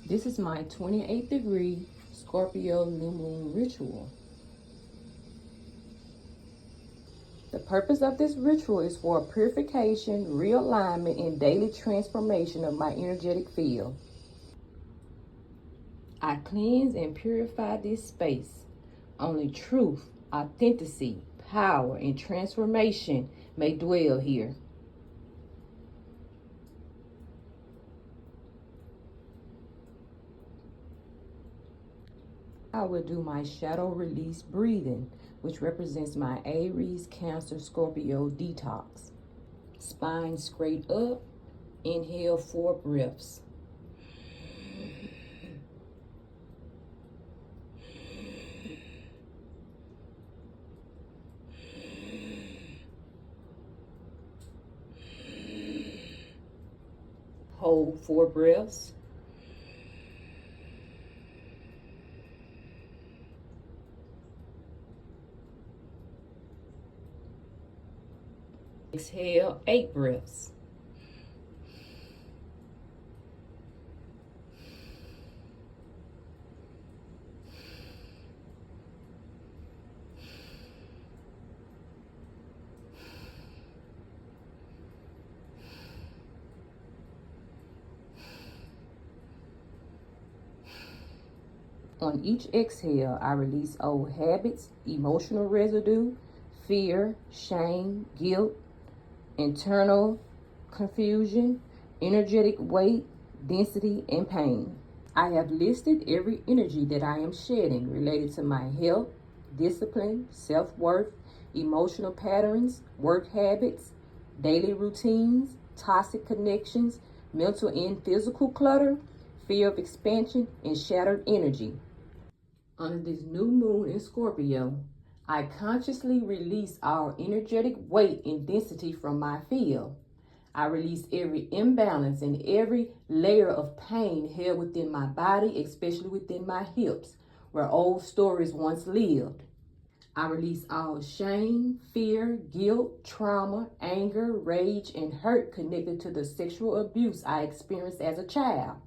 This is my 28th degree Scorpio New Moon ritual. The purpose of this ritual is for purification, realignment, and daily transformation of my energetic field. I cleanse and purify this space. Only truth, authenticity, power, and transformation may dwell here. I will do my shadow release breathing, which represents my Aries-Cancer-Scorpio detox. Spine straight up, inhale 4 breaths. Hold 4 breaths. Exhale 8 breaths. On each exhale, I release old habits, emotional residue, fear, shame, guilt, internal confusion, energetic weight, density, and pain. I have listed every energy that I am shedding related to my health, discipline, self-worth, emotional patterns, work habits, daily routines, toxic connections, mental and physical clutter, fear of expansion, and shattered energy. Under this new moon in Scorpio, I consciously release all energetic weight and density from my field. I release every imbalance and every layer of pain held within my body, especially within my hips, where old stories once lived. I release all shame, fear, guilt, trauma, anger, rage, and hurt connected to the sexual abuse I experienced as a child.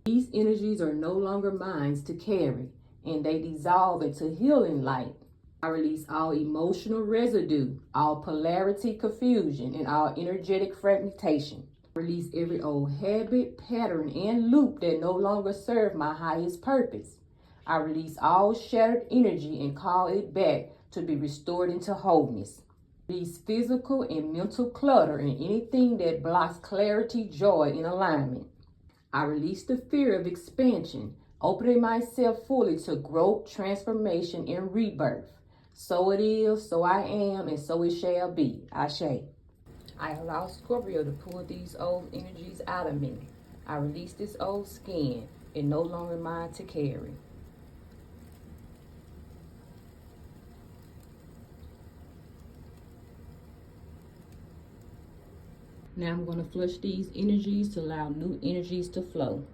These energies are no longer mine to carry, and they dissolve into healing light. I release all emotional residue, all polarity confusion, and all energetic fragmentation. I release every old habit, pattern, and loop that no longer serve my highest purpose. I release all shattered energy and call it back to be restored into wholeness. Release physical and mental clutter and anything that blocks clarity, joy, and alignment. I release the fear of expansion, opening myself fully to growth, transformation, and rebirth. So it is, so I am, and so it shall be. Ashe. I allow Scorpio to pull these old energies out of me. I release this old skin, it no longer mine to carry. Now I'm going to flush these energies to allow new energies to flow.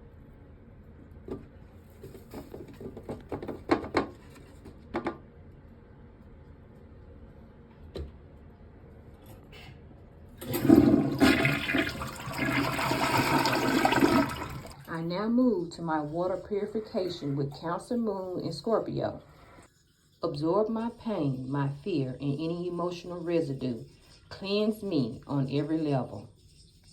I now move to my water purification with Cancer Moon and Scorpio. Absorb my pain, my fear, and any emotional residue. Cleanse me on every level.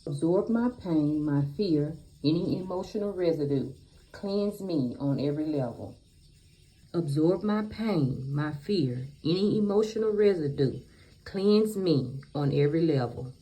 Absorb my pain, my fear, any emotional residue. Cleanse me on every level. Absorb my pain, my fear, any emotional residue. Cleanse me on every level.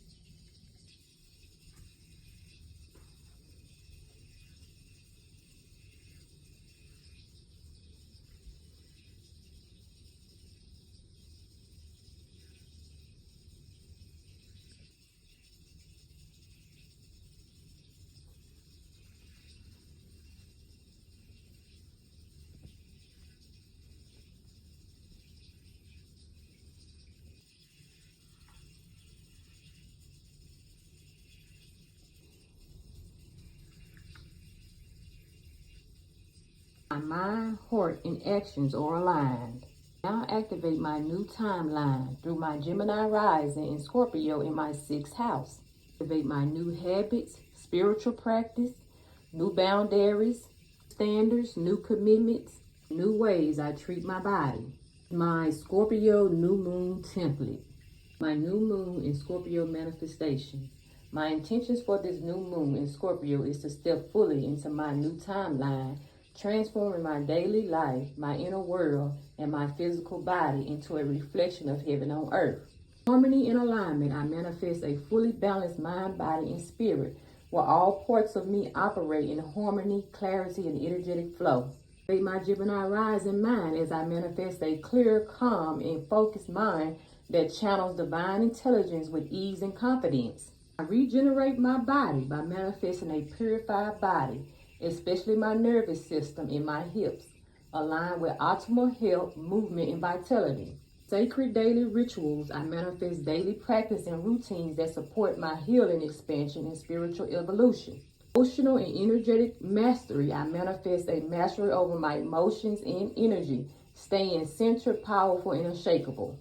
My mind, heart, and actions are aligned. Now activate my new timeline through my Gemini rising and Scorpio in my 6th house. Activate my new habits, spiritual practice, new boundaries, standards, new commitments, new ways I treat my body. My Scorpio New Moon template. My new moon in Scorpio manifestation. My intentions for this new moon in Scorpio is to step fully into my new timeline, transforming my daily life, my inner world, and my physical body into a reflection of heaven on earth. Harmony and alignment, I manifest a fully balanced mind, body, and spirit, where all parts of me operate in harmony, clarity, and energetic flow. My Gemini rising mind as I manifest a clear, calm, and focused mind that channels divine intelligence with ease and confidence. I regenerate my body by manifesting a purified body, especially my nervous system and my hips, aligned with optimal health, movement, and vitality. Sacred daily rituals, I manifest daily practice and routines that support my healing, expansion, and spiritual evolution. Emotional and energetic mastery, I manifest a mastery over my emotions and energy, staying centered, powerful, and unshakable.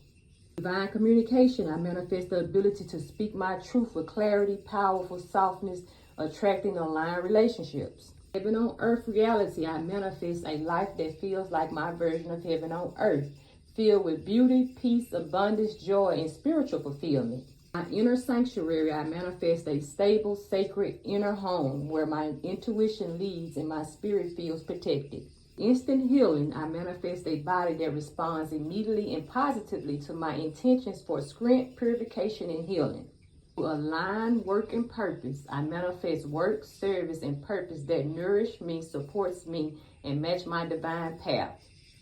Divine communication, I manifest the ability to speak my truth with clarity, powerful softness, attracting aligned relationships. Heaven on earth reality, I manifest a life that feels like my version of heaven on earth, filled with beauty, peace, abundance, joy, and spiritual fulfillment. My inner sanctuary, I manifest a stable, sacred inner home where my intuition leads and my spirit feels protected. Instant healing, I manifest a body that responds immediately and positively to my intentions for strength, purification, and healing. To align work and purpose, I manifest work, service, and purpose that nourish me, supports me, and match my divine path.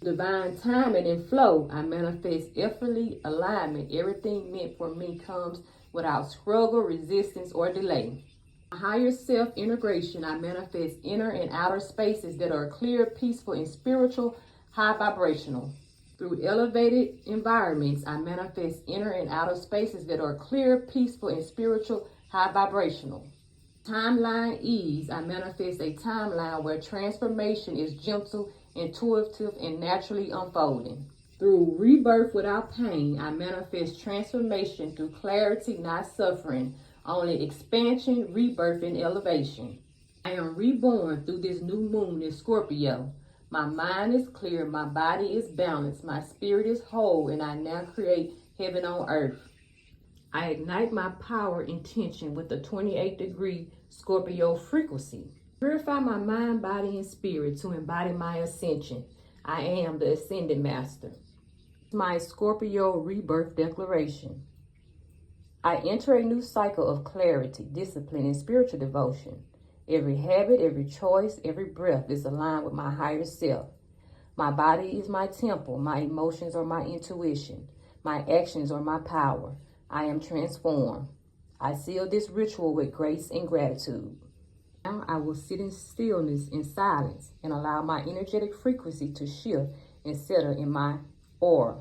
Divine timing and flow, I manifest effortless alignment. Everything meant for me comes without struggle, resistance, or delay. Higher self integration, I manifest inner and outer spaces that are clear, peaceful, and spiritual, high vibrational. Through elevated environments, I manifest inner and outer spaces that are clear, peaceful, and spiritual, high vibrational. Timeline ease, I manifest a timeline where transformation is gentle, intuitive, and naturally unfolding. Through rebirth without pain, I manifest transformation through clarity, not suffering. Only expansion, rebirth, and elevation. I am reborn through this new moon in Scorpio. My mind is clear, my body is balanced, my spirit is whole, and I now create heaven on earth. I ignite my power intention with the 28-degree Scorpio frequency. Purify my mind, body, and spirit to embody my ascension. I am the ascended master. My Scorpio rebirth declaration. I enter a new cycle of clarity, discipline, and spiritual devotion. Every habit, every choice, every breath is aligned with my higher self. My body is my temple. My emotions are my intuition. My actions are my power. I am transformed. I seal this ritual with grace and gratitude. Now I will sit in stillness and silence and allow my energetic frequency to shift and settle in my aura.